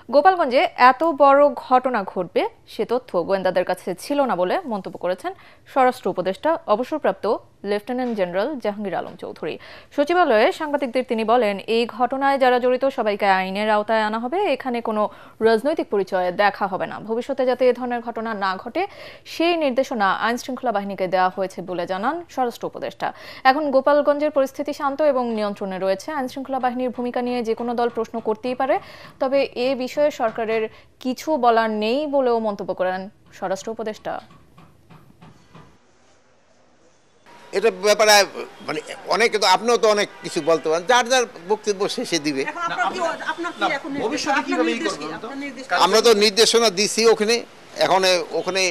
গোপালগঞ্জে এত বড় ঘটনা ঘটবে সে তথ্য গোয়েন্দাদের কাছে ছিল না বলে মন্তব্য করেছেন স্বরাষ্ট্র উপদেষ্টা অবসরপ্রাপ্ত লেফটেন্যান্ট জেনারেল জাহাঙ্গীর আলম চৌধুরী। সচিবালয়ে সাংবাদিকদের তিনি বলেন, এই ঘটনায় যারা জড়িত সবাইকে আইনের আওতায় আনা হবে, এখানে কোনো রাজনৈতিক পরিচয় দেখা হবে না। ভবিষ্যতে যাতে এ ধরনের ঘটনা না ঘটে সেই নির্দেশনা আইনশৃঙ্খলা বাহিনীকে দেওয়া হয়েছে বলে জানান স্বরাষ্ট্র উপদেষ্টা। এখন গোপালগঞ্জের পরিস্থিতি শান্ত এবং নিয়ন্ত্রণে রয়েছে। আইনশৃঙ্খলা বাহিনীর ভূমিকা নিয়ে যে কোনো দল প্রশ্ন করতেই পারে, তবে এ বিষয়ে সরকারের কিছু বলার নেই বলেও মন্তব্য করেন স্বরাষ্ট্র উপদেষ্টা। এটা ব্যাপারে মানে অনেকে তো আপনিও তো অনেক কিছু বলতে পারেন, যার যার বক্তব্য শেষে দিবে। আমরা তো নির্দেশনা দিছি ওখানে, এখন ওখানে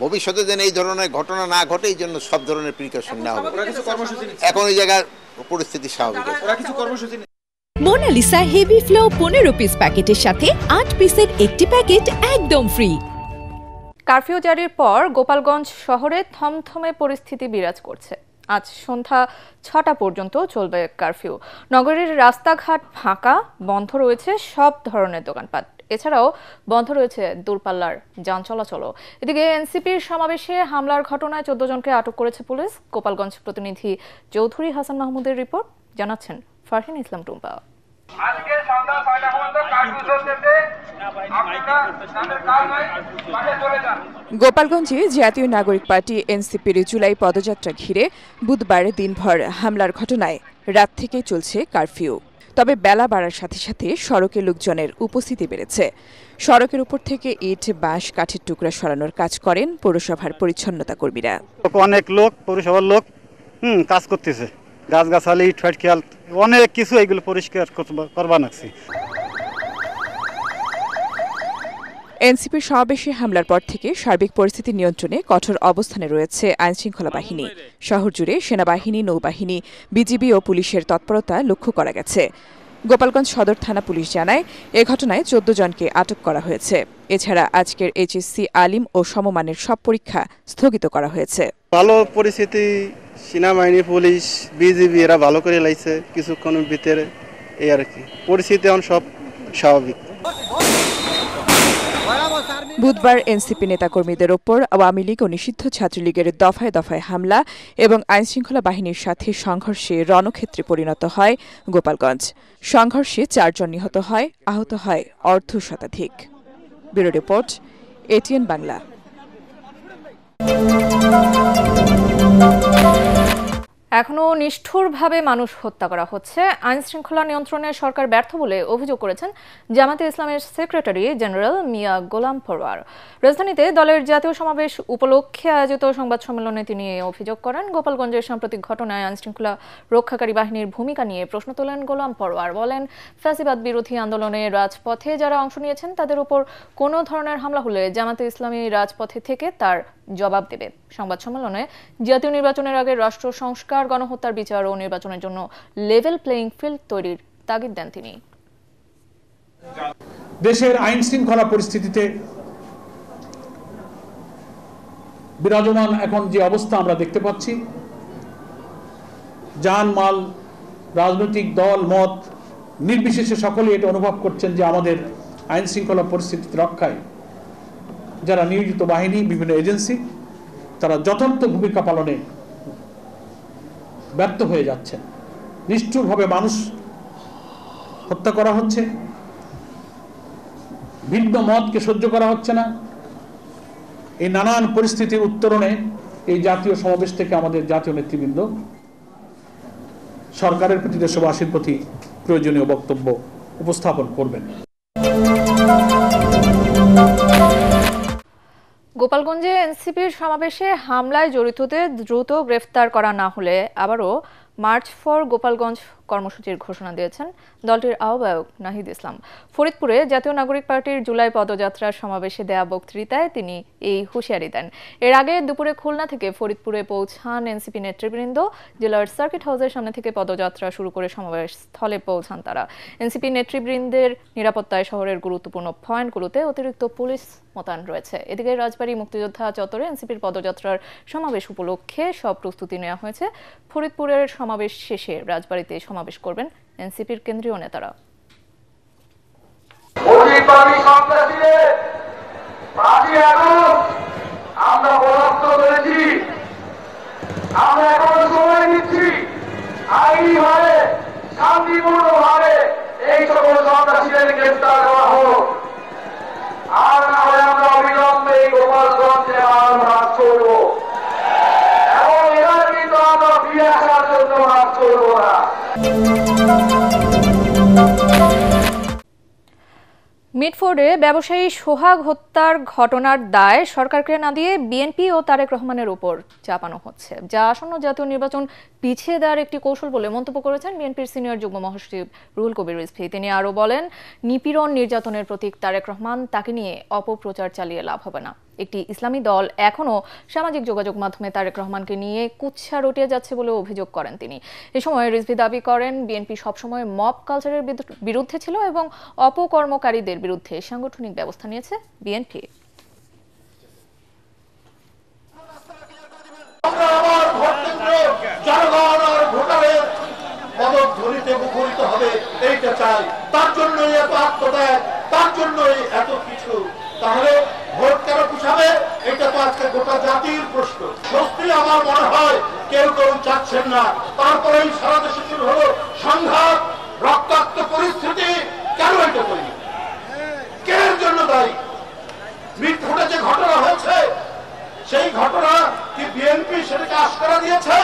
ভবিষ্যতে যেন এই ধরনের ঘটনা না ঘটে এই জন্য সব ধরনের প্রিকশন নেওয়া হবে। এখন এই জায়গার পরিস্থিতি স্বাভাবিক। মোনালিসা হেভি ফ্লো 15 পিস প্যাকেটের সাথে 8 পিসের একটি প্যাকেট একদম ফ্রি। কারফিউ জারির পর গোপালগঞ্জ শহরে থমথমে পরিস্থিতি বিরাজ করছে। আজ সন্ধ্যা 6টা পর্যন্ত চলবে কারফিউ। নগরীর রাস্তাঘাট ফাঁকা, বন্ধ রয়েছে সব ধরনের দোকানপাট। এছাড়াও বন্ধ রয়েছে দূরপাল্লার যান চলাচলও। এদিকে এনসিপির সমাবেশে হামলার ঘটনায় 14 জনকে আটক করেছে পুলিশ। গোপালগঞ্জ প্রতিনিধি চৌধুরী হাসান মাহমুদের রিপোর্ট, জানাচ্ছেন ফারহিন ইসলাম টুম্পা। আজকে সন্ধ্যা 6টা পর্যন্ত কারফিউ চলতেছে, আপনারা তাদের কাজ নাই, বাসে চলে যান। গোপালগঞ্জে জাতীয় নাগরিক পার্টি এনসিপির জুলাই পদযাত্রা ঘিরে বুধবার দিনভর হামলার ঘটনায় রাত থেকে চলছে কারফিউ। তবে বেলা বাড়ার সাথে সাথে সড়কে লোকজনের উপস্থিতি বেড়েছে। সড়কের উপর থেকে ইট, বাঁশ, কাঠের টুকরা সরানোর কাজ করেন পৌরসভার পরিচ্ছন্নতা কর্মীরা। অনেক লোক পৌরসভার লোক কাজ করতেছে, গাছগাছালি, ইট ফাইট খেয়াল অনেক কিছু এইগুলো পরিষ্কার করবা নাকছি। এনসিপির সমাবেশে হামলার পর থেকে সার্বিক পরিস্থিতি নিয়ন্ত্রণে কঠোর অবস্থানে রয়েছে আইনশৃঙ্খলা বাহিনী। শহর জুড়ে সেনাবাহিনী, নৌবাহিনী, বিজিবি ও পুলিশের তৎপরতা লক্ষ্য করা গেছে। গোপালগঞ্জ সদর থানা পুলিশ জানায়, এ ঘটনায় 14 জনকে আটক করা হয়েছে। এছাড়া আজকের এইচএসসি, আলিম ও সমমানের সব পরীক্ষা স্থগিত করা হয়েছে। ভালো পরিস্থিতি, সেনাবাহিনী, পুলিশ, বিজিবি এরা ভালো করে লাইছে কিছুক্ষণের ভিতরে, এই আর কি পরিস্থিতি এখন সব স্বাভাবিক। বুধবার এনসিপি নেতাকর্মীদের ওপর আওয়ামী লীগ ও নিষিদ্ধ ছাত্রলীগের দফায় দফায় হামলা এবং আইনশৃঙ্খলা বাহিনীর সাথে সংঘর্ষে রণক্ষেত্রে পরিণত হয় গোপালগঞ্জ। সংঘর্ষে 4 জন নিহত হয়, আহত হয় অর্ধ শতাধিক। Bureau report, ATN Bangla. এখনো নিষ্ঠুরভাবে মানুষ হত্যা করা হচ্ছে। আইন শৃঙ্খলা নিয়ন্ত্রণে সরকার ব্যর্থ বলে অভিযোগ করেছেন জামাতে ইসলামের সেক্রেটারি জেনারেল মিয়া গোলাম পরোয়ার। রাজধানীতে দলের জাতীয় সমাবেশ উপলক্ষে আয়োজিত সংবাদ সম্মেলনে তিনি এই অভিযোগ করেন। গোপালগঞ্জের সাম্প্রতিক ঘটনায় আইন শৃঙ্খলা রক্ষাকারী বাহিনীর ভূমিকা নিয়ে প্রশ্ন তোলেন গোলাম পরোয়ার। বলেন, ফ্যাসিবাদ বিরোধী আন্দোলনে রাজপথে যারা অংশ নিয়েছেন তাদের উপর কোনো ধরনের হামলা হলে জামাতে ইসলামী রাজপথে থেকে তার জবাব দেবে। সংবাদ সম্মেলনে জাতীয় নির্বাচনের আগে রাষ্ট্র সংস্কার, গণহত্যার বিচার ও নির্বাচনের জন্য লেভেল প্লেইং ফিল্ড তৈরির তাগিদ দেন তিনি। দেশের আইন শৃঙ্খলা পরিস্থিতিতে বিরাজমান এখন যে অবস্থা আমরা দেখতে পাচ্ছি, জানমাল, রাজনৈতিক দল মত নির্বিশেষে সকলেই এটা অনুভব করছেন যে আমাদের আইন শৃঙ্খলা পরিস্থিতি রক্ষায় যারা নিয়োজিত বাহিনী, বিভিন্ন এজেন্সি, তারা যথার্থ ভূমিকা পালনে ব্যর্থ হয়ে যাচ্ছেন। নিষ্ঠুরভাবে মানুষ হত্যা করা হচ্ছে, ভিন্ন মতকে সহ্য করা হচ্ছে না। এই নানান পরিস্থিতির উত্তরণে এই জাতীয় সমাবেশ থেকে আমাদের জাতীয় নেতৃবৃন্দ সরকারের প্রতি, দেশবাসীর প্রতি প্রয়োজনীয় বক্তব্য উপস্থাপন করবেন। গোপালগঞ্জে এনসিপির সমাবেশে হামলায় জড়িতদের দ্রুত গ্রেফতার করা না হলে আবারও মার্চ ফর গোপালগঞ্জ কর্মসূচির ঘোষণা দিয়েছেন দলটির আহ্বায়ক নাহিদ ইসলাম। ফরিদপুরে জাতীয় নাগরিক পার্টির জুলাই পদযাত্রার সমাবেশে দেয়া বক্তৃতায় তিনি এই হুঁশিয়ারি দেন। এর আগে দুপুরে খুলনা থেকে ফরিদপুরে পৌঁছান এনসিপি নেতৃবৃন্দ। জেলার সার্কিট হাউসের সামনে থেকে পদযাত্রা শুরু করে সমাবেশ স্থলে পৌঁছান তারা। এনসিপি নেতৃবৃন্দের নিরাপত্তায় শহরের গুরুত্বপূর্ণ পয়েন্টগুলোতে অতিরিক্ত পুলিশ মোতায়েন রয়েছে। এদিকে রাজবাড়ী মুক্তিযোদ্ধা চত্বরে এনসিপির পদযাত্রার সমাবেশ উপলক্ষে সব প্রস্তুতি নেওয়া হয়েছে। ফরিদপুরের সমাবেশ শেষে রাজবাড়ীতে সমাবেশ করবেন এনসিপির কেন্দ্রীয় নেতারা। মিটফোর্ডে ব্যবসায়ী সোহাগ হত্যার ঘটনার দায় সরকারকে না দিয়ে বিএনপি ও তারেক রহমানের উপর চাপানো হচ্ছে, যা আসন্ন জাতীয় নির্বাচন পিছিয়ে দেওয়ার একটি কৌশল বলে মন্তব্য করেছেন বিএনপির সিনিয়র যুগ্ম মহাসচিব রুহুল কবির রিজভী। তিনি আরও বলেন, নিপীড়ন নির্যাতনের প্রতীক তারেক রহমান, তাকে নিয়ে অপপ্রচার চালিয়ে লাভ হবে না। একটি ইসলামী দল এখনও সামাজিক যোগাযোগ মাধ্যমে তারেক রহমানকে নিয়ে কুৎসা রটিয়ে যাচ্ছে বলে অভিযোগ করেন তিনি। এ সময় রিজভী দাবি করেন, বিএনপি সবসময় মব কালচারের বিরুদ্ধে ছিল এবং অপকর্মকারীদের বিরুদ্ধে সাংগঠনিক ব্যবস্থা নিয়েছে বিএনপি। তার জন্যই এত আত্মত্যাগ, তার জন্যই এত কিছু। তাহলে ভোট কেন পুষাবে? এটা তো আজকে গোটা জাতির প্রশ্ন। সত্যি আমার মনে হয় কেউ চাচ্ছেন না। তারপরেই সারা দেশে শুরু হলো সংঘাত, রক্তাক্ত পরিস্থিতি। কেন এটা করি? কে এর জন্য দায়ী? মিটফোর্ডে যে ঘটনা হয়েছে, সেই ঘটনা কি বিএনপি সেটাকে আশকারা দিয়েছে?